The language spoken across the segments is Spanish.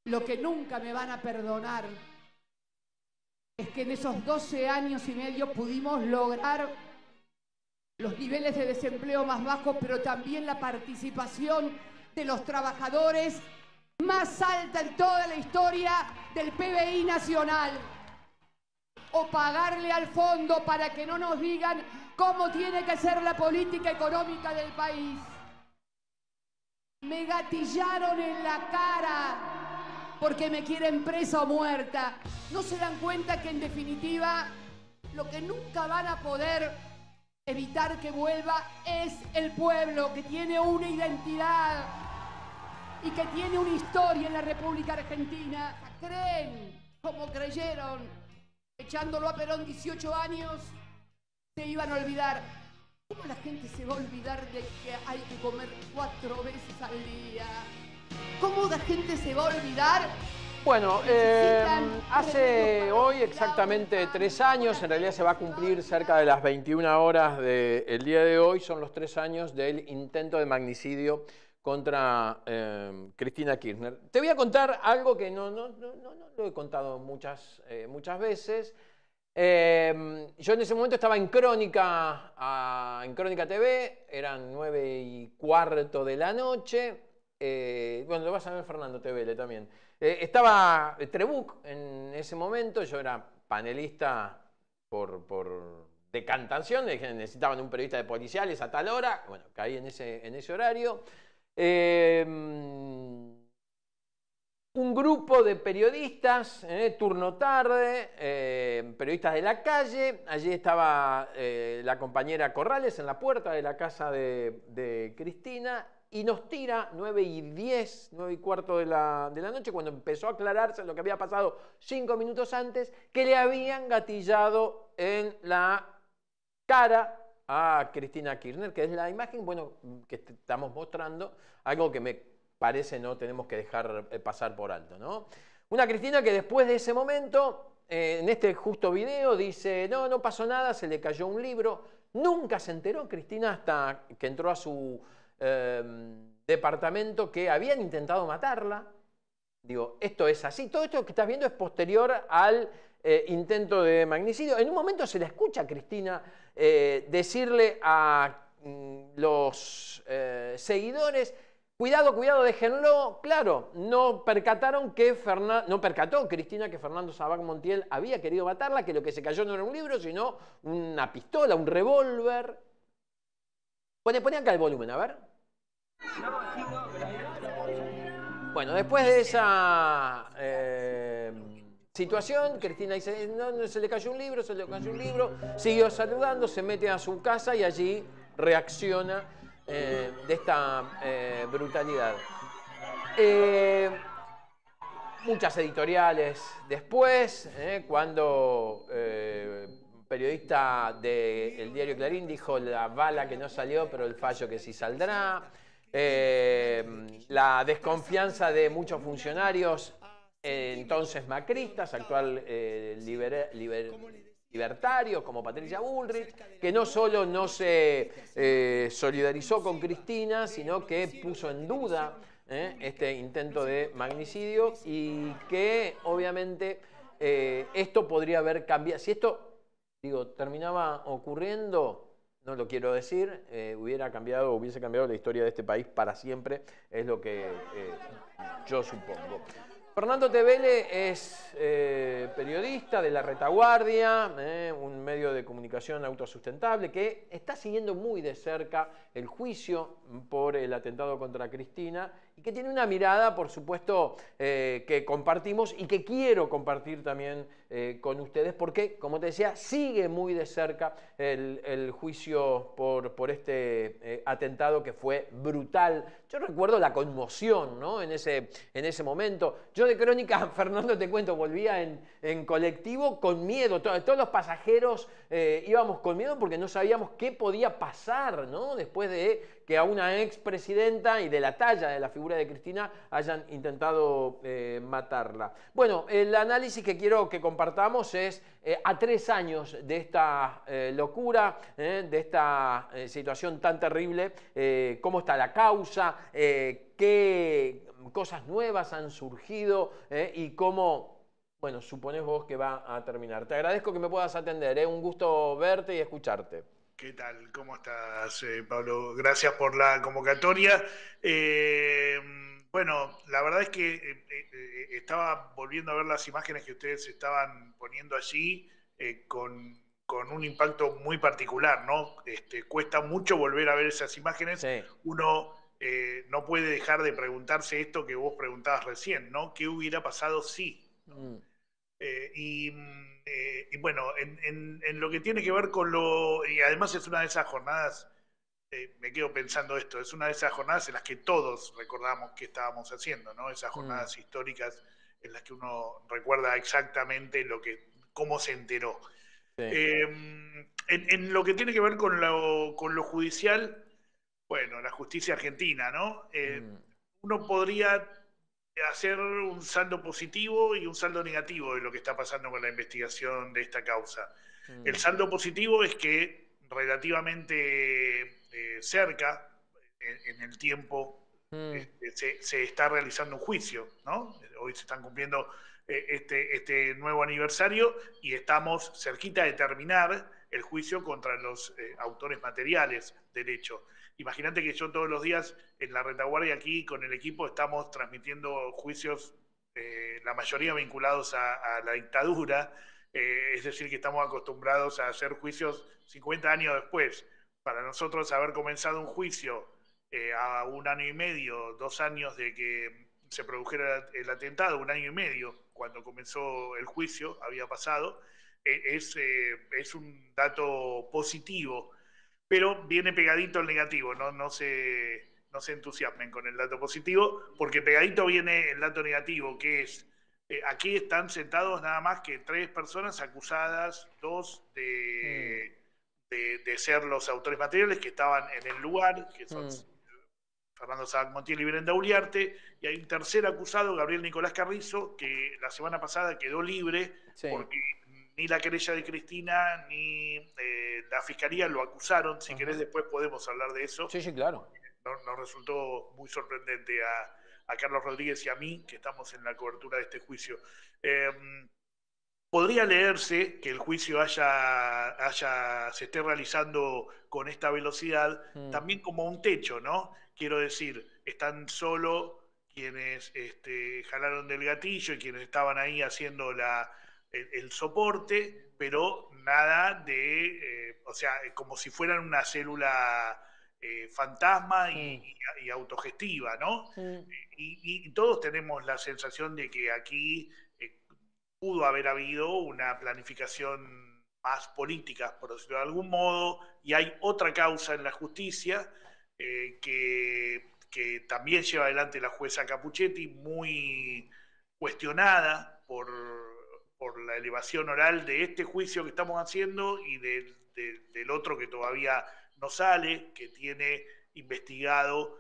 Lo que nunca me van a perdonar es que en esos 12 años y medio pudimos lograr los niveles de desempleo más bajos, pero también la participación de los trabajadores más alta en toda la historia del PBI nacional. O pagarle al fondo para que no nos digan cómo tiene que ser la política económica del país. Me gatillaron en la cara porque me quieren presa o muerta. ¿No se dan cuenta que en definitiva lo que nunca van a poder evitar que vuelva es el pueblo, que tiene una identidad y que tiene una historia en la República Argentina? ¿Creen, como creyeron, echándolo a Perón 18 años, se iban a olvidar? ¿Cómo la gente se va a olvidar de que hay que comer 4 veces al día? ¿Cómo la gente se va a olvidar? Bueno, hace hoy exactamente 3 años, en realidad se va a cumplir cerca de las 21 horas del día de hoy, son los 3 años del intento de magnicidio contra Cristina Kirchner. Te voy a contar algo que no lo he contado muchas veces. Yo en ese momento estaba en Crónica TV, eran 9:15 de la noche. Bueno, lo vas a ver Fernando TV también. Estaba Trebuch en ese momento, yo era panelista por decantación, necesitaban un periodista de policiales a tal hora, bueno, caí en ese horario. Un grupo de periodistas, turno tarde, periodistas de la calle. Allí estaba la compañera Corrales en la puerta de la casa de Cristina y nos tira 9:10, 9:15 de la noche, cuando empezó a aclararse lo que había pasado 5 minutos antes, que le habían gatillado en la cara a Cristina Kirchner, que es la imagen, bueno, que estamos mostrando, algo que me parece no tenemos que dejar pasar por alto, ¿no? Una Cristina que después de ese momento, en este justo video, dice, no pasó nada, se le cayó un libro. Nunca se enteró Cristina hasta que entró a su departamento que habían intentado matarla. Digo, esto es así. Todo esto que estás viendo es posterior al intento de magnicidio. En un momento se la escucha a Cristina decirle a los seguidores, cuidado, cuidado, déjenlo. Claro, no percató Cristina que Fernando Sabac Montiel había querido matarla, que lo que se cayó no era un libro, sino una pistola, un revólver. Poné acá el volumen, a ver. Bueno, después de esa situación, Cristina dice, no, se le cayó un libro, siguió saludando, se mete a su casa y allí reacciona de esta brutalidad. Muchas editoriales después, cuando periodista del diario Clarín dijo la bala que no salió, pero el fallo que sí saldrá. La desconfianza de muchos funcionarios, entonces macristas, actual libertarios, como Patricia Bullrich, que no solo no se solidarizó con Cristina, sino que puso en duda este intento de magnicidio y que obviamente esto podría haber cambiado. Si esto, terminaba ocurriendo, no lo quiero decir, hubiese cambiado la historia de este país para siempre, es lo que yo supongo. Fernando Tevele es periodista de La Retaguardia, un medio de comunicación autosustentable que está siguiendo muy de cerca el juicio por el atentado contra Cristina y que tiene una mirada, por supuesto, que compartimos y que quiero compartir también con ustedes porque, como te decía, sigue muy de cerca el juicio por este atentado que fue brutal. Yo recuerdo la conmoción, ¿no? en ese momento. Yo de Crónica, Fernando, te cuento, volvía en colectivo con miedo. Todos los pasajeros íbamos con miedo porque no sabíamos qué podía pasar, ¿no? Después de que a una expresidenta y de la talla de la figura de Cristina hayan intentado matarla. Bueno, el análisis que quiero que compartamos es a 3 años de esta locura, de esta situación tan terrible, cómo está la causa, cosas nuevas han surgido y cómo, bueno, suponés vos que va a terminar. Te agradezco que me puedas atender, un gusto verte y escucharte. ¿Qué tal? ¿Cómo estás, Pablo? Gracias por la convocatoria. Bueno, la verdad es que estaba volviendo a ver las imágenes que ustedes estaban poniendo allí con un impacto muy particular, ¿no? Cuesta mucho volver a ver esas imágenes. Sí. Uno no puede dejar de preguntarse esto que vos preguntabas recién, ¿no? ¿Qué hubiera pasado si? ¿No? Y bueno, en lo que tiene que ver con y además es una de esas jornadas, me quedo pensando esto, es una de esas jornadas en las que todos recordamos qué estábamos haciendo, ¿no? Esas jornadas históricas en las que uno recuerda exactamente cómo se enteró. Sí. En lo que tiene que ver con lo judicial, bueno, la justicia argentina, ¿no? Uno podría hacer un saldo positivo y un saldo negativo de lo que está pasando con la investigación de esta causa. El saldo positivo es que relativamente cerca, en el tiempo, se está realizando un juicio, ¿no? Hoy se están cumpliendo este nuevo aniversario y estamos cerquita de terminar el juicio contra los autores materiales del hecho. Imagínate que yo todos los días en la retaguardia aquí con el equipo estamos transmitiendo juicios, la mayoría vinculados a la dictadura, es decir, que estamos acostumbrados a hacer juicios 50 años después. Para nosotros haber comenzado un juicio a 1 año y medio, 2 años de que se produjera el atentado, 1 año y medio, cuando comenzó el juicio, había pasado, es un dato positivo. Pero viene pegadito el negativo, no se entusiasmen con el dato positivo, porque pegadito viene el dato negativo, que es, aquí están sentados nada más que 3 personas acusadas, 2 de ser los autores materiales que estaban en el lugar, que son Fernando Sabac Montiel y Brenda Uliarte, y hay un tercer acusado, Gabriel Nicolás Carrizo, que la semana pasada quedó libre, porque ni la querella de Cristina ni la fiscalía lo acusaron. Si querés después podemos hablar de eso. Sí, claro. Nos resultó muy sorprendente a Carlos Rodríguez y a mí, que estamos en la cobertura de este juicio. Podría leerse que el juicio se esté realizando con esta velocidad también como un techo, ¿no? Quiero decir, están solo quienes jalaron del gatillo y quienes estaban ahí haciendo el soporte, pero nada o sea, como si fueran una célula fantasma y autogestiva, ¿no? Y todos tenemos la sensación de que aquí pudo haber habido una planificación más política, por decirlo de algún modo, y hay otra causa en la justicia que también lleva adelante la jueza Capuchetti, muy cuestionada por la elevación oral de este juicio que estamos haciendo y del otro que todavía no sale, que tiene investigado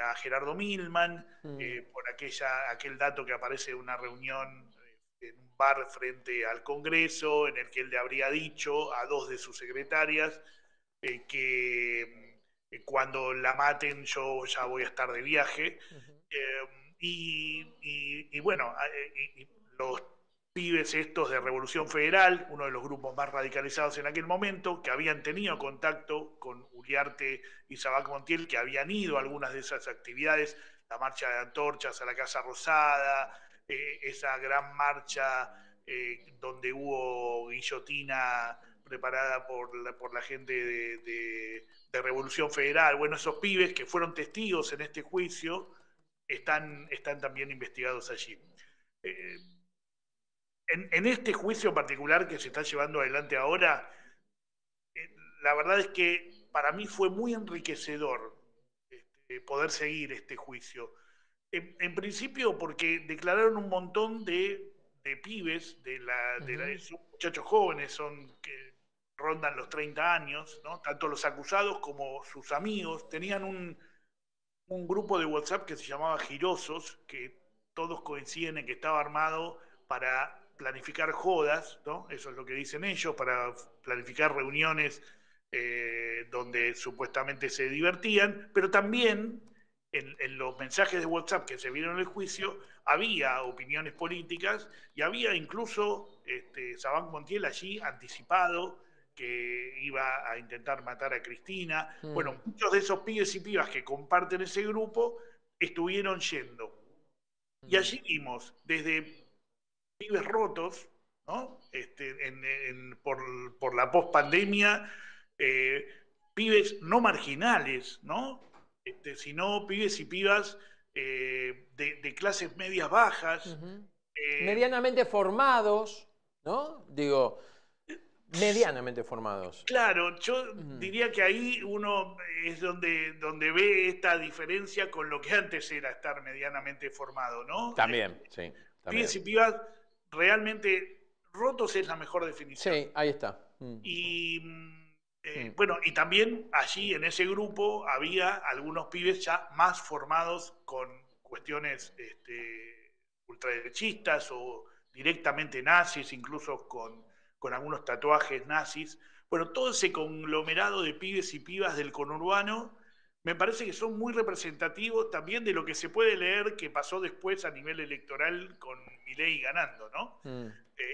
a Gerardo Milman por aquel dato que aparece en una reunión en un bar frente al Congreso, en el que él le habría dicho a 2 de sus secretarias que cuando la maten yo ya voy a estar de viaje. Y bueno, los pibes estos de Revolución Federal, uno de los grupos más radicalizados en aquel momento, que habían tenido contacto con Uliarte y Sabac Montiel, que habían ido a algunas de esas actividades, la marcha de antorchas a la Casa Rosada, esa gran marcha donde hubo guillotina preparada por la gente de Revolución Federal. Bueno, esos pibes que fueron testigos en este juicio están también investigados allí. En este juicio particular que se está llevando adelante ahora, la verdad es que para mí fue muy enriquecedor poder seguir este juicio. En principio porque declararon un montón de pibes, son muchachos jóvenes, que rondan los 30 años, ¿no? Tanto los acusados como sus amigos. Tenían un grupo de WhatsApp que se llamaba Girosos, que todos coinciden en que estaba armado para planificar jodas, ¿no? Eso es lo que dicen ellos, para planificar reuniones donde supuestamente se divertían, pero también en los mensajes de WhatsApp que se vieron en el juicio había opiniones políticas y había incluso Sabanc Montiel allí anticipado que iba a intentar matar a Cristina. Bueno, muchos de esos pibes y pibas que comparten ese grupo estuvieron yendo. Y allí vimos desde pibes rotos, ¿no? Por la pospandemia, pibes no marginales, ¿no? Sino pibes y pibas de clases medias bajas. Medianamente formados, ¿no? Digo, medianamente formados. Claro, yo diría que ahí uno es donde ve esta diferencia con lo que antes era estar medianamente formado, ¿no? También, sí. También. Pibes y pibas realmente rotos es la mejor definición. Sí, ahí está. Y bueno, y también allí en ese grupo había algunos pibes ya más formados con cuestiones ultraderechistas o directamente nazis, incluso con algunos tatuajes nazis. Bueno, todo ese conglomerado de pibes y pibas del conurbano me parece que son muy representativos también de lo que se puede leer que pasó después a nivel electoral con Milei ganando, ¿no?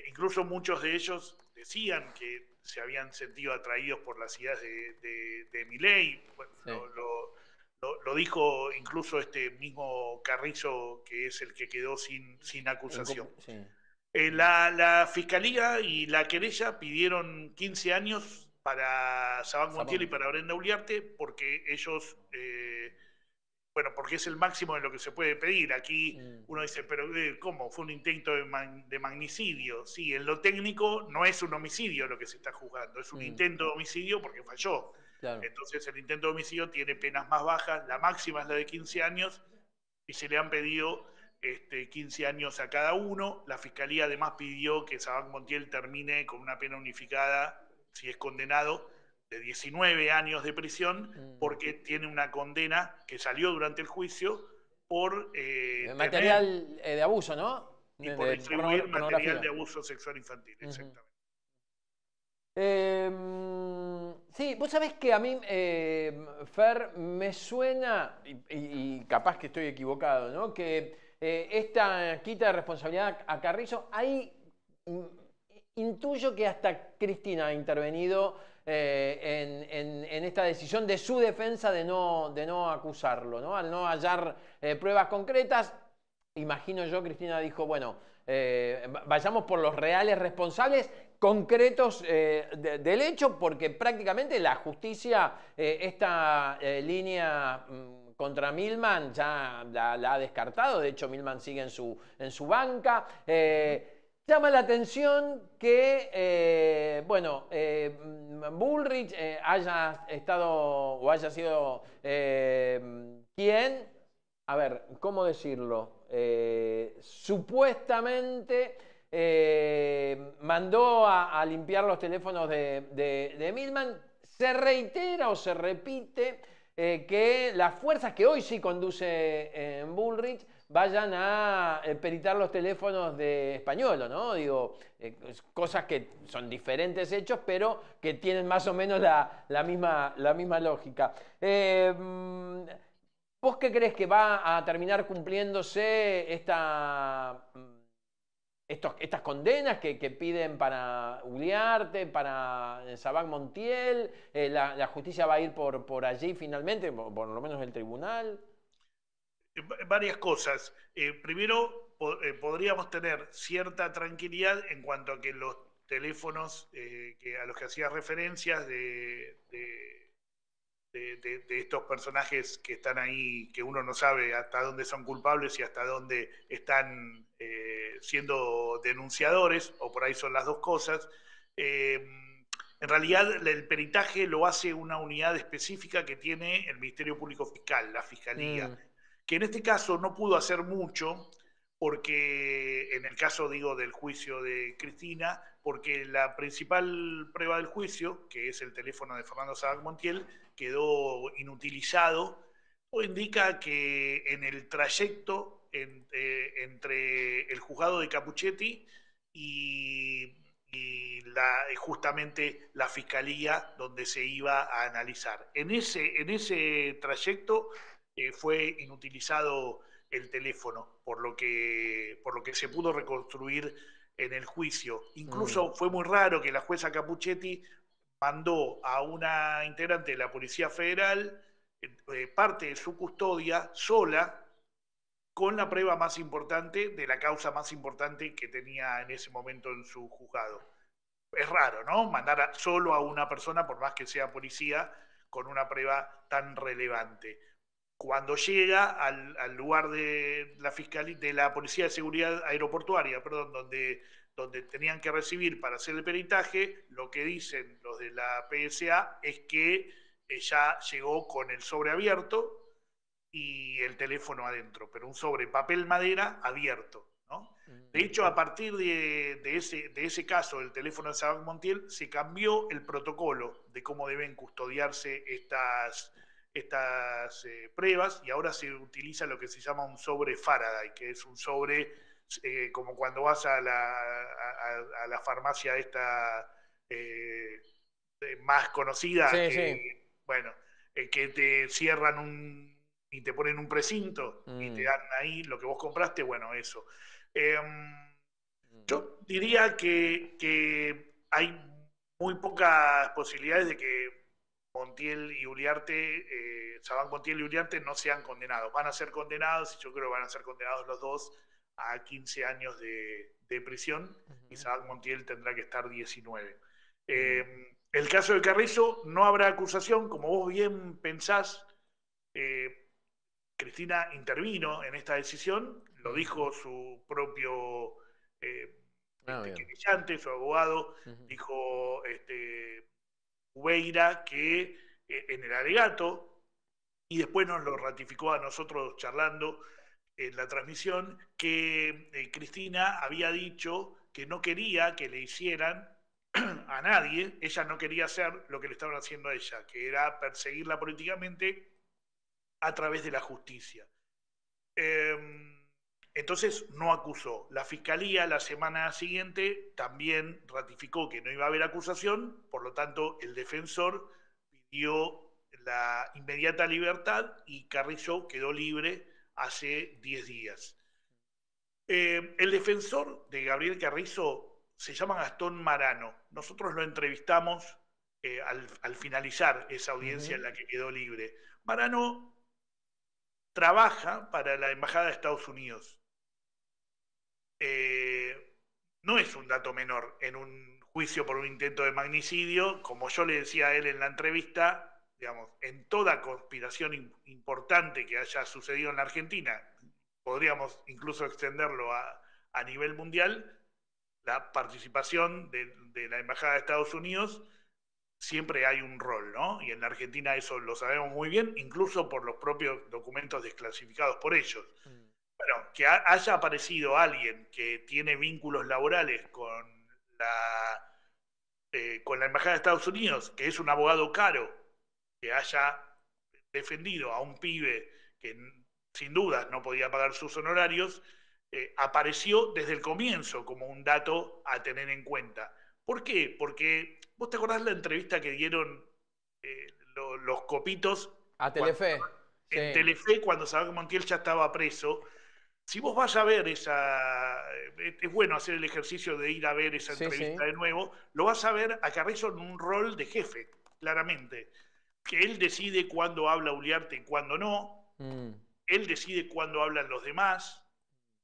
Incluso muchos de ellos decían que se habían sentido atraídos por las ideas de Milei. Bueno, sí. Lo dijo incluso este mismo Carrizo, que es el que quedó sin acusación. Sí. La Fiscalía y la querella pidieron 15 años para Sabanc Montiel y para Brenda Uliarte porque ellos, bueno, porque es el máximo de lo que se puede pedir. Aquí uno dice, pero ¿cómo? Fue un intento de magnicidio. Sí, en lo técnico no es un homicidio lo que se está juzgando, es un intento de homicidio porque falló. Claro. Entonces el intento de homicidio tiene penas más bajas, la máxima es la de 15 años y se le han pedido 15 años a cada uno. La Fiscalía además pidió que Sabanc Montiel termine con una pena unificada, si es condenado, de 19 años de prisión, porque tiene una condena que salió durante el juicio por... material de abuso, ¿no? Y por distribuir material de abuso sexual infantil, exactamente. Sí, vos sabés que a mí, Fer, me suena, y capaz que estoy equivocado, ¿no? Que esta quita de responsabilidad a Carrizo, ahí intuyo que hasta Cristina ha intervenido en esta decisión de su defensa de no acusarlo, ¿no? Al no hallar pruebas concretas, imagino yo, Cristina dijo, bueno, vayamos por los reales responsables concretos del hecho, porque prácticamente la justicia, esta línea contra Milman ya la ha descartado. De hecho, Milman sigue en su banca. Llama la atención que, bueno, Bullrich haya estado o haya sido quien, a ver, ¿cómo decirlo? Supuestamente mandó a limpiar los teléfonos de Milman. Se reitera o se repite que las fuerzas que hoy sí conduce Bullrich vayan a peritar los teléfonos de Españolo, ¿no? Digo, cosas que son diferentes hechos, pero que tienen más o menos la misma lógica. ¿Vos qué crees que va a terminar cumpliéndose estas condenas que piden para Uliarte, para Sabanc Montiel? ¿La justicia va a ir por allí finalmente, por lo menos el tribunal? Varias cosas. Primero, podríamos tener cierta tranquilidad en cuanto a que los teléfonos a los que hacías referencias de estos personajes que están ahí, que uno no sabe hasta dónde son culpables y hasta dónde están siendo denunciadores, o por ahí son las dos cosas. En realidad el peritaje lo hace una unidad específica que tiene el Ministerio Público Fiscal, la Fiscalía, que en este caso no pudo hacer mucho, porque en el caso, digo, del juicio de Cristina, porque la principal prueba del juicio, que es el teléfono de Fernando Sabanc Montiel, quedó inutilizado, o indica que en el trayecto entre el juzgado de Capuchetti y justamente la Fiscalía donde se iba a analizar. En ese trayecto fue inutilizado el teléfono, por lo que se pudo reconstruir en el juicio. Incluso fue muy raro que la jueza Capuchetti mandó a una integrante de la Policía Federal parte de su custodia sola, con la prueba más importante de la causa más importante que tenía en ese momento en su juzgado. Es raro, ¿no? Mandar solo a una persona, por más que sea policía, con una prueba tan relevante. Cuando llega al lugar de la fiscalía, de la Policía de Seguridad Aeroportuaria, perdón, donde tenían que recibir para hacer el peritaje, lo que dicen los de la PSA es que ya llegó con el sobre abierto y el teléfono adentro, pero un sobre papel madera abierto, ¿no? De hecho, a partir de ese caso del teléfono de Sabac Montiel, se cambió el protocolo de cómo deben custodiarse estas pruebas, y ahora se utiliza lo que se llama un sobre Faraday, que es un sobre como cuando vas a la farmacia esta más conocida, bueno, que te cierran y te ponen un precinto y te dan ahí lo que vos compraste, bueno, eso. Yo diría que hay muy pocas posibilidades de que Montiel y Uriarte, Sabac Montiel y Uriarte no sean condenados. Van a ser condenados, y yo creo que van a ser condenados los dos a 15 años de prisión, y Sabac Montiel tendrá que estar 19. El caso de Carrizo, no habrá acusación, como vos bien pensás. Cristina intervino en esta decisión, lo dijo su propio querellante, su abogado, dijo Ubeira, que en el alegato, y después nos lo ratificó a nosotros charlando en la transmisión, que Cristina había dicho que no quería que le hicieran a nadie, ella no quería hacer lo que le estaban haciendo a ella, que era perseguirla políticamente a través de la justicia. Entonces no acusó. La Fiscalía la semana siguiente también ratificó que no iba a haber acusación, por lo tanto el defensor pidió la inmediata libertad y Carrizo quedó libre hace 10 días. El defensor de Gabriel Carrizo se llama Gastón Marano. Nosotros lo entrevistamos al finalizar esa audiencia en la que quedó libre. Marano trabaja para la Embajada de Estados Unidos. No es un dato menor en un juicio por un intento de magnicidio, como yo le decía a él en la entrevista, digamos, en toda conspiración importante que haya sucedido en la Argentina, podríamos incluso extenderlo a nivel mundial, la participación de la Embajada de Estados Unidos siempre hay un rol, ¿no? Y en la Argentina eso lo sabemos muy bien, incluso por los propios documentos desclasificados por ellos. Bueno, que haya aparecido alguien que tiene vínculos laborales con la Embajada de Estados Unidos, que es un abogado caro, que haya defendido a un pibe que sin dudas no podía pagar sus honorarios, apareció desde el comienzo como un dato a tener en cuenta. ¿Por qué? Porque vos te acordás la entrevista que dieron los copitos a Telefe. En Telefe, cuando Sabac Montiel ya estaba preso. Si vos vas a ver esa... Es bueno hacer el ejercicio de ir a ver esa entrevista de nuevo. Lo vas a ver a Carrizo en un rol de jefe, claramente. Que él decide cuándo habla Uliarte y cuándo no. Él decide cuándo hablan los demás.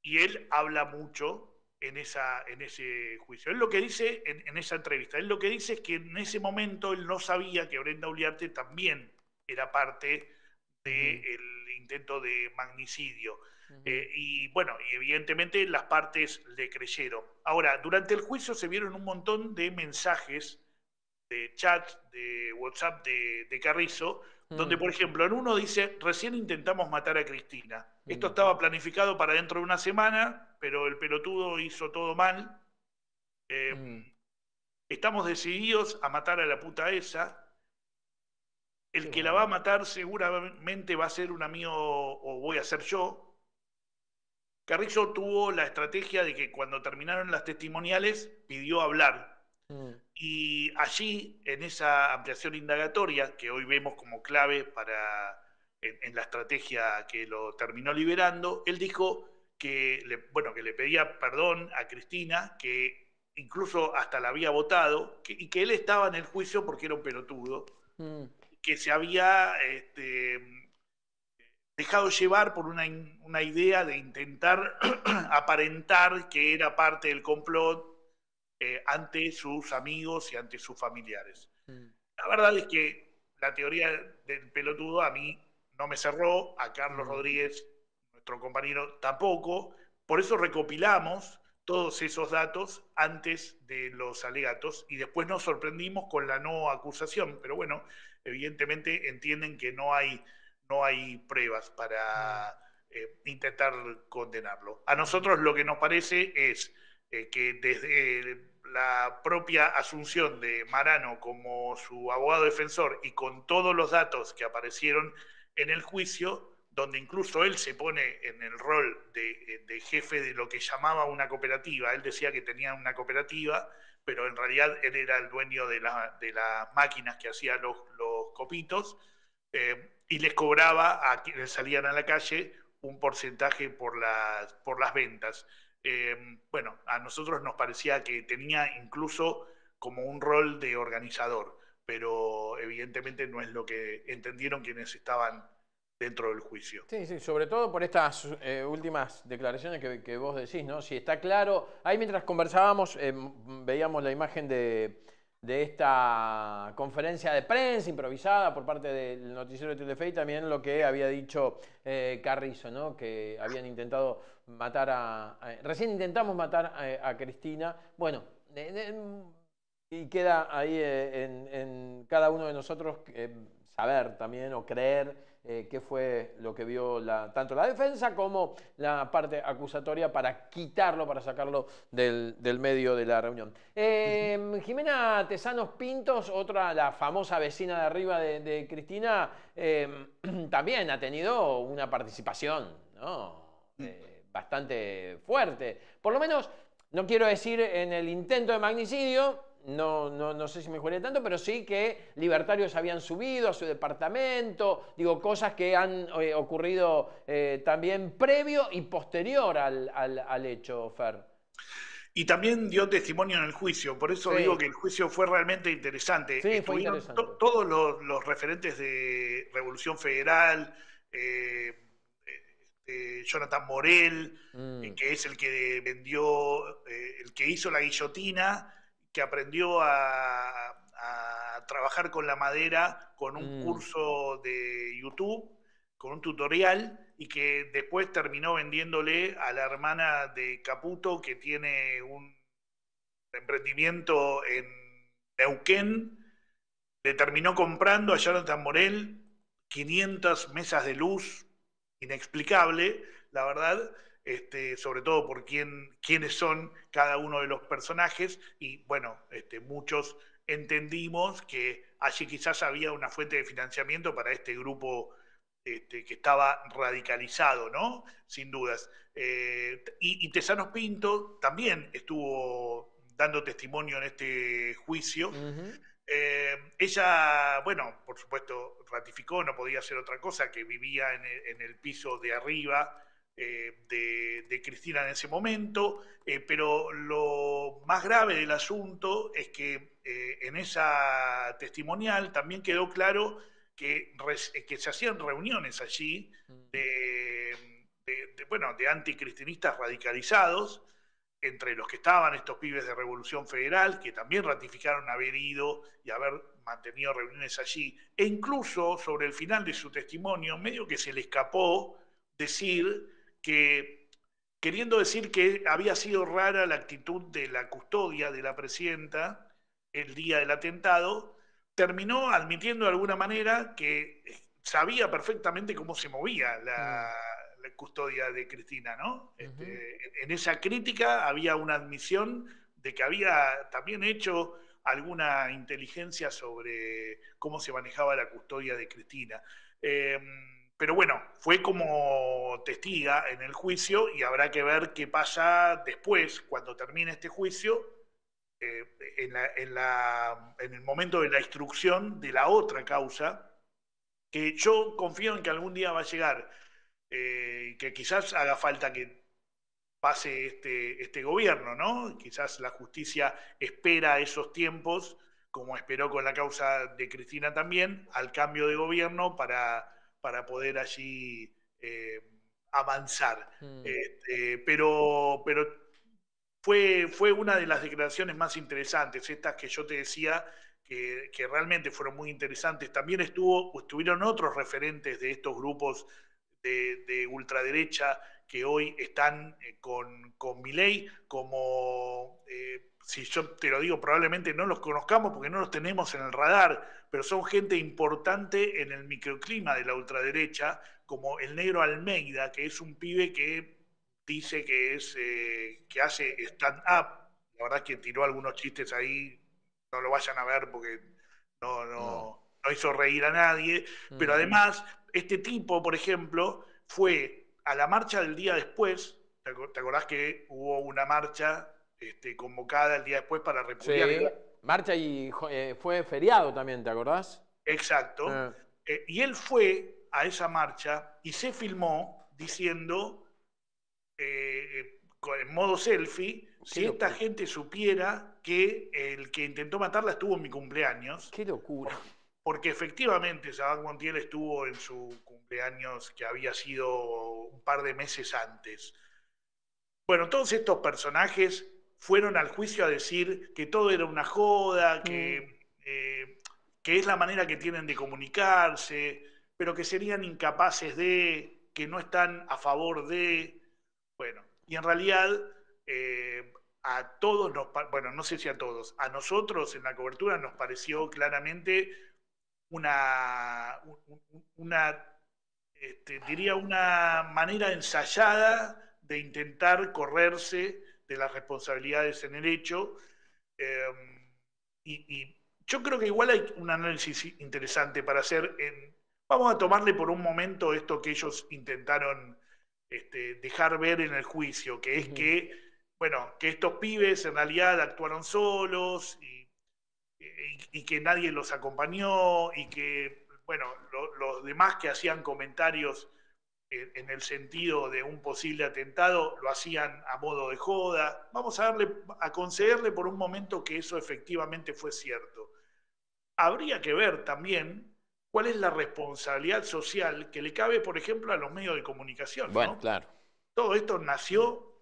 Y él habla mucho en ese juicio. Él lo que dice en esa entrevista, él lo que dice es que en ese momento él no sabía que Brenda Uliarte también era parte del intento de magnicidio. Y bueno, y evidentemente las partes le creyeron. Ahora, durante el juicio se vieron un montón de mensajes, de chat, de WhatsApp de Carrizo, donde, por ejemplo, en uno dice: recién intentamos matar a Cristina. Esto estaba planificado para dentro de una semana, pero el pelotudo hizo todo mal. Estamos decididos a matar a la puta esa. El que la va a matar seguramente va a ser un amigo, o voy a ser yo. Carrizo tuvo la estrategia de que cuando terminaron las testimoniales pidió hablar. Y allí, en esa ampliación indagatoria, que hoy vemos como clave para en la estrategia que lo terminó liberando, él dijo que le pedía perdón a Cristina, que incluso hasta la había votado, y que él estaba en el juicio porque era un pelotudo, que se había dejado llevar por una idea de intentar aparentar que era parte del complot ante sus amigos y ante sus familiares. La verdad es que la teoría del pelotudo a mí no me cerró, a Carlos Rodríguez, nuestro compañero, tampoco. Por eso recopilamos todos esos datos antes de los alegatos y después nos sorprendimos con la no acusación. Pero bueno, evidentemente entienden que no hay pruebas para intentar condenarlo. A nosotros lo que nos parece es que desde la propia asunción de Marano como su abogado defensor y con todos los datos que aparecieron en el juicio, donde incluso él se pone en el rol de jefe de lo que llamaba una cooperativa. Él decía que tenía una cooperativa, pero en realidad él era el dueño de las máquinas que hacían los copitos, y les cobraba a quienes salían a la calle un porcentaje por las ventas. Bueno, a nosotros nos parecía que tenía incluso como un rol de organizador, pero evidentemente no es lo que entendieron quienes estaban dentro del juicio. Sí, sí, sobre todo por estas últimas declaraciones que vos decís, ¿no? Si está claro, ahí mientras conversábamos veíamos la imagen de esta conferencia de prensa improvisada por parte del noticiero de Telefe y también lo que había dicho Carrizo, ¿no? Que habían intentado matar recién intentamos matar a Cristina. Bueno, y queda ahí en cada uno de nosotros saber también o creer qué fue lo que vio tanto la defensa como la parte acusatoria para quitarlo, para sacarlo del medio de la reunión. Jimena Tesanos Pintos, la famosa vecina de arriba de Cristina, también ha tenido una participación, ¿no? Bastante fuerte. Por lo menos, no quiero decir en el intento de magnicidio, no sé si me jugaría tanto, pero sí que libertarios habían subido a su departamento, digo, cosas que han ocurrido también previo y posterior al hecho, Fer. Y también dio testimonio en el juicio, por eso digo que el juicio fue realmente interesante. Sí, fue interesante. Todos los referentes de Revolución Federal, Jonathan Morel, que es el que vendió, el que hizo la guillotina, que aprendió a trabajar con la madera con un curso de YouTube, con un tutorial, y que después terminó vendiéndole a la hermana de Caputo, que tiene un emprendimiento en Neuquén. Le terminó comprando a Jonathan Morel 500 mesas de luz, inexplicable, la verdad, sobre todo por quiénes son cada uno de los personajes, y bueno, muchos entendimos que allí quizás había una fuente de financiamiento para este grupo que estaba radicalizado, ¿no? Sin dudas. Y Tesanos Pinto también estuvo dando testimonio en este juicio. Ella, bueno, por supuesto, ratificó, no podía hacer otra cosa, que vivía en el piso de arriba de Cristina en ese momento, pero lo más grave del asunto es que en esa testimonial también quedó claro que se hacían reuniones allí de anticristinistas radicalizados, entre los que estaban estos pibes de Revolución Federal, que también ratificaron haber ido y haber mantenido reuniones allí, e incluso sobre el final de su testimonio, medio que se le escapó decir que, queriendo decir que había sido rara la actitud de la custodia de la presidenta el día del atentado, terminó admitiendo de alguna manera que sabía perfectamente cómo se movía la custodia de Cristina, ¿no? En esa crítica había una admisión de que había también hecho alguna inteligencia sobre cómo se manejaba la custodia de Cristina. Pero bueno, fue como testiga en el juicio y habrá que ver qué pasa después, cuando termine este juicio, en el momento de la instrucción de la otra causa, que yo confío en que algún día va a llegar, que quizás haga falta que pase este gobierno, ¿no? Quizás la justicia espera esos tiempos, como esperó con la causa de Cristina también, al cambio de gobierno para poder allí avanzar. Pero fue una de las declaraciones más interesantes, estas que yo te decía, que realmente fueron muy interesantes. También estuvieron otros referentes de estos grupos de ultraderecha que hoy están con Milei, como, si yo te lo digo, probablemente no los conozcamos porque no los tenemos en el radar, pero son gente importante en el microclima de la ultraderecha, como el negro Almeida, que es un pibe que dice que hace stand-up. La verdad es que tiró algunos chistes ahí, no lo vayan a ver porque no hizo reír a nadie, pero además, este tipo, por ejemplo, fue a la marcha del día después. ¿Te acordás que hubo una marcha convocada el día después para repudiar? Sí, marcha y fue feriado también, ¿te acordás? Exacto. Y él fue a esa marcha y se filmó diciendo, en modo selfie, si esta gente supiera que el que intentó matarla estuvo en mi cumpleaños. ¡Qué locura! Porque efectivamente Sabac Montiel estuvo en su cumpleaños, que había sido un par de meses antes. Bueno, todos estos personajes fueron al juicio a decir que todo era una joda, que es la manera que tienen de comunicarse, pero que serían incapaces de, que no están a favor de. Bueno, y en realidad a todos bueno, no sé si a todos, a nosotros en la cobertura nos pareció claramente diría una manera ensayada de intentar correrse de las responsabilidades en el hecho. Y yo creo que igual hay un análisis interesante para hacer. Vamos a tomarle por un momento esto que ellos intentaron dejar ver en el juicio, que es que, bueno, que estos pibes en realidad actuaron solos y que nadie los acompañó y que, bueno, los demás que hacían comentarios en el sentido de un posible atentado lo hacían a modo de joda. Vamos a concederle por un momento que eso efectivamente fue cierto. Habría que ver también cuál es la responsabilidad social que le cabe, por ejemplo, a los medios de comunicación. Bueno, ¿no? claro. Todo esto nació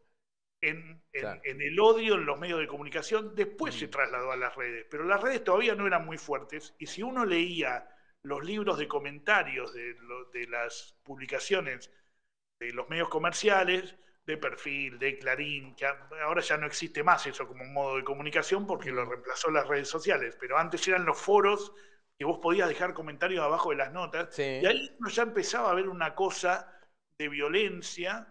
en el odio en los medios de comunicación, después se trasladó a las redes, pero las redes todavía no eran muy fuertes, y si uno leía los libros de comentarios de las publicaciones de los medios comerciales, de Perfil, de Clarín, que ahora ya no existe más eso como un modo de comunicación porque lo reemplazó las redes sociales, pero antes eran los foros que vos podías dejar comentarios abajo de las notas, y ahí uno ya empezaba a ver una cosa de violencia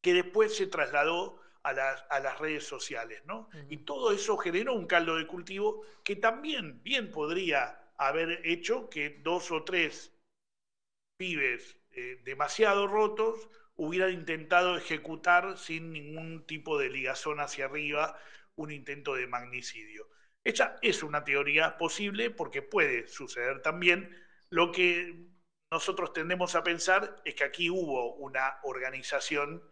que después se trasladó a las redes sociales, ¿no? Y todo eso generó un caldo de cultivo que también bien podría haber hecho que 2 o 3 pibes demasiado rotos hubieran intentado ejecutar sin ningún tipo de ligazón hacia arriba un intento de magnicidio. Esa es una teoría posible porque puede suceder también. Lo que nosotros tendemos a pensar es que aquí hubo una organización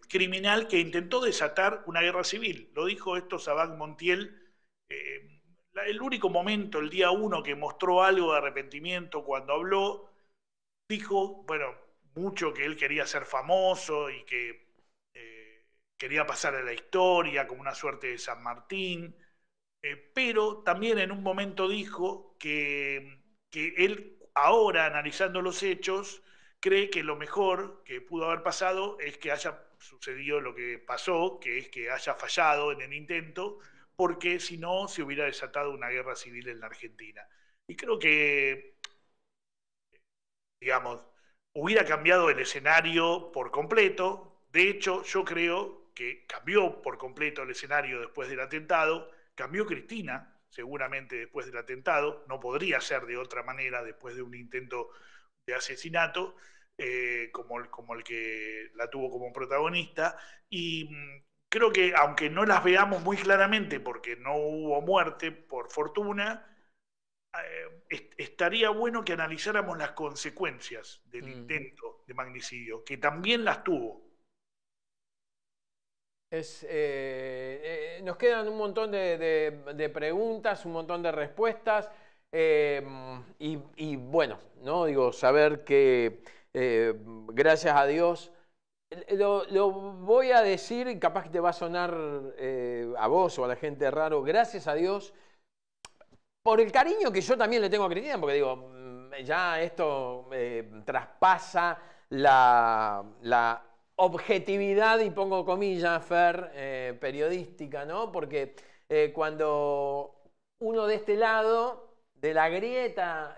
criminal que intentó desatar una guerra civil. Lo dijo esto Sabac Montiel. El único momento, el día 1, que mostró algo de arrepentimiento cuando habló, dijo, bueno, mucho que él quería ser famoso y que quería pasar a la historia como una suerte de San Martín, pero también en un momento dijo que él, ahora analizando los hechos, cree que lo mejor que pudo haber pasado es que haya sucedido lo que pasó, que es que haya fallado en el intento, porque si no se hubiera desatado una guerra civil en la Argentina. Y creo que, digamos, hubiera cambiado el escenario por completo. De hecho, yo creo que cambió por completo el escenario después del atentado, cambió Cristina, seguramente después del atentado, no podría ser de otra manera después de un intento de asesinato, como el que la tuvo como protagonista, y creo que aunque no las veamos muy claramente porque no hubo muerte, por fortuna, estaría bueno que analizáramos las consecuencias del intento de magnicidio, que también las tuvo. Nos quedan un montón de preguntas, un montón de respuestas. Y bueno, ¿no? Digo, saber que gracias a Dios, lo voy a decir y capaz que te va a sonar a vos o a la gente raro, gracias a Dios, por el cariño que yo también le tengo a Cristina, porque digo, ya esto traspasa la objetividad, y pongo comillas, Fer, periodística, ¿no? Porque cuando uno de este lado de la grieta,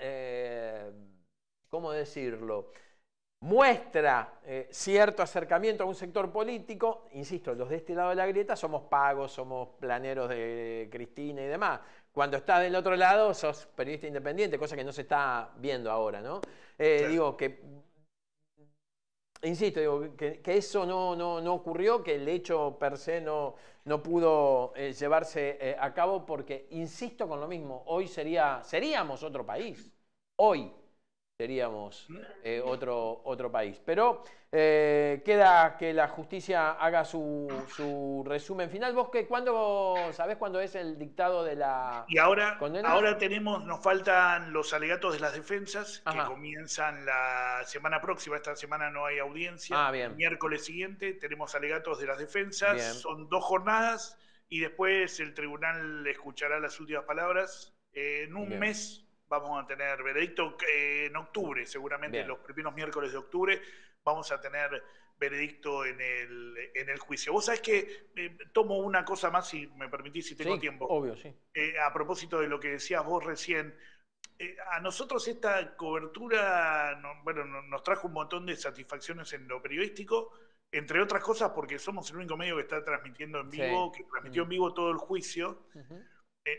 ¿cómo decirlo?, muestra cierto acercamiento a un sector político, insisto, los de este lado de la grieta somos pagos, somos planeros de Cristina y demás. Cuando estás del otro lado sos periodista independiente, cosa que no se está viendo ahora, ¿no? Claro. Digo que, insisto, digo que eso no ocurrió, que el hecho per se no pudo llevarse a cabo, porque, insisto con lo mismo, hoy seríamos otro país, hoy seríamos otro país. Pero queda que la justicia haga su resumen final. ¿Vos sabés cuándo es el dictado de la condena? Ahora nos faltan los alegatos de las defensas, que comienzan la semana próxima. Esta semana no hay audiencia. El miércoles siguiente tenemos alegatos de las defensas. Bien. Son 2 jornadas y después el tribunal escuchará las últimas palabras. En un mes vamos a tener veredicto, en octubre, seguramente los primeros miércoles de octubre, vamos a tener veredicto en el juicio. Vos sabés que tomo una cosa más, si me permitís, si tengo tiempo. Obvio, sí. A propósito de lo que decías vos recién, a nosotros esta cobertura nos trajo un montón de satisfacciones en lo periodístico, entre otras cosas porque somos el único medio que está transmitiendo en vivo, que transmitió en vivo todo el juicio.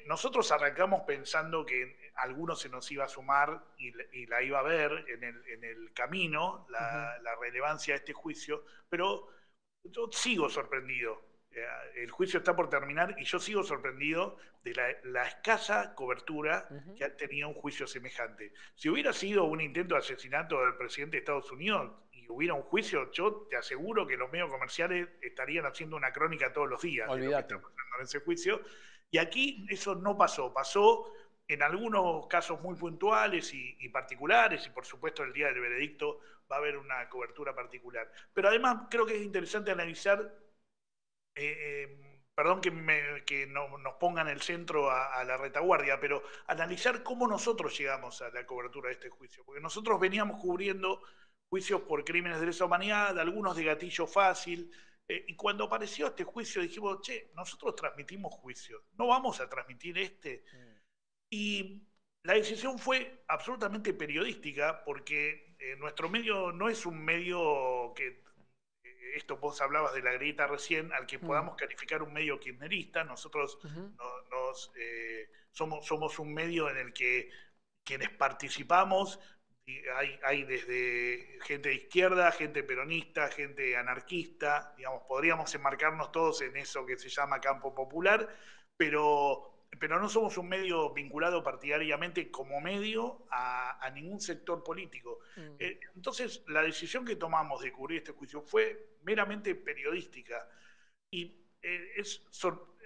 Nosotros arrancamos pensando que alguno se nos iba a sumar y la iba a ver en el camino, la relevancia de este juicio, pero yo sigo sorprendido. El juicio está por terminar y yo sigo sorprendido de la escasa cobertura que ha tenido un juicio semejante. Si hubiera sido un intento de asesinato del presidente de Estados Unidos y hubiera un juicio, yo te aseguro que los medios comerciales estarían haciendo una crónica todos los días de lo que está pasando en ese juicio. Y aquí eso no pasó. Pasó en algunos casos muy puntuales y particulares, y por supuesto el día del veredicto va a haber una cobertura particular. Pero además creo que es interesante analizar, perdón que nos pongan el centro a la retaguardia, pero analizar cómo nosotros llegamos a la cobertura de este juicio. Porque nosotros veníamos cubriendo juicios por crímenes de lesa humanidad, algunos de gatillo fácil, y cuando apareció este juicio dijimos, nosotros transmitimos juicios, no vamos a transmitir este. Y la decisión fue absolutamente periodística, porque nuestro medio no es un medio que, esto vos hablabas de la grieta recién, al que podamos calificar un medio kirchnerista. Nosotros somos un medio en el que quienes participamos, hay desde gente de izquierda, gente peronista, gente anarquista, digamos, podríamos enmarcarnos todos en eso que se llama campo popular, pero no somos un medio vinculado partidariamente como medio a ningún sector político. Entonces, la decisión que tomamos de cubrir este juicio fue meramente periodística. Y es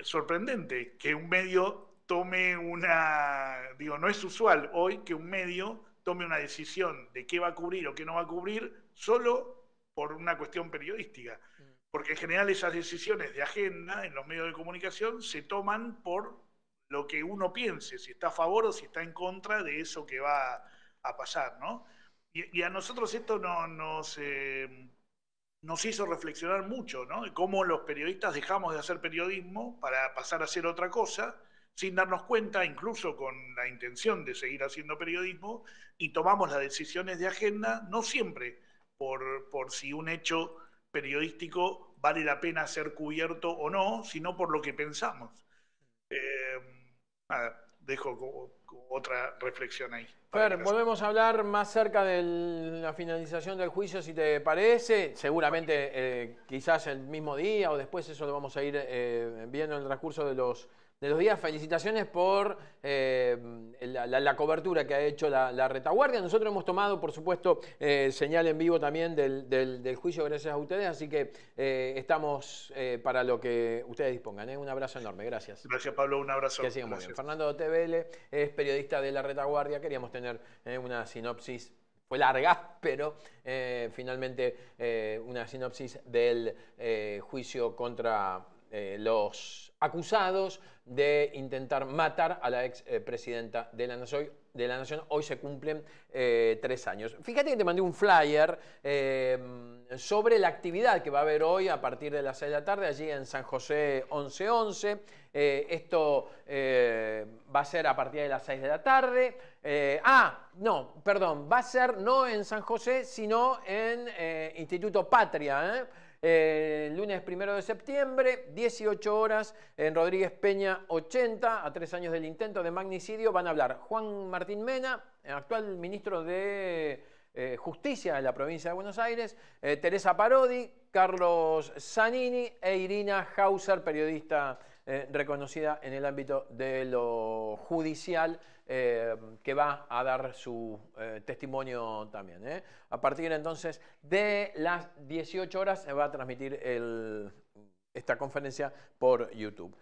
sorprendente que un medio tome no es usual hoy que un medio tome una decisión de qué va a cubrir o qué no va a cubrir solo por una cuestión periodística. Porque en general esas decisiones de agenda en los medios de comunicación se toman por lo que uno piense, si está a favor o si está en contra de eso que va a pasar, ¿no? Y a nosotros esto nos hizo reflexionar mucho, ¿no? De cómo los periodistas dejamos de hacer periodismo para pasar a hacer otra cosa, sin darnos cuenta, incluso con la intención de seguir haciendo periodismo, y tomamos las decisiones de agenda, no siempre por si un hecho periodístico vale la pena ser cubierto o no, sino por lo que pensamos. Dejo otra reflexión ahí. Fer, volvemos a hablar más cerca de la finalización del juicio, si te parece. Seguramente quizás el mismo día o después, eso lo vamos a ir viendo en el transcurso de los días. Felicitaciones por la cobertura que ha hecho la retaguardia. Nosotros hemos tomado, por supuesto, señal en vivo también del juicio gracias a ustedes, así que estamos para lo que ustedes dispongan. Un abrazo enorme, gracias. Gracias, Pablo, un abrazo. Que sigan muy bien. Fernando TVL es periodista de la retaguardia. Queríamos tener una sinopsis. Fue larga, pero finalmente una sinopsis del juicio contra los acusados de intentar matar a la ex presidenta de la Nación. Hoy se cumplen 3 años. Fíjate que te mandé un flyer sobre la actividad que va a haber hoy a partir de las 6 de la tarde allí en San José 1111. Esto va a ser a partir de las 6 de la tarde. No, perdón, va a ser no en San José, sino en Instituto Patria, lunes 1 de septiembre, 18 horas, en Rodríguez Peña 80, a 3 años del intento de magnicidio. Van a hablar Juan Martín Mena, actual ministro de Justicia de la provincia de Buenos Aires, Teresa Parodi, Carlos Zanini e Irina Hauser, periodista reconocida en el ámbito de lo judicial, que va a dar su testimonio también. A partir entonces de las 18 horas se va a transmitir esta conferencia por YouTube.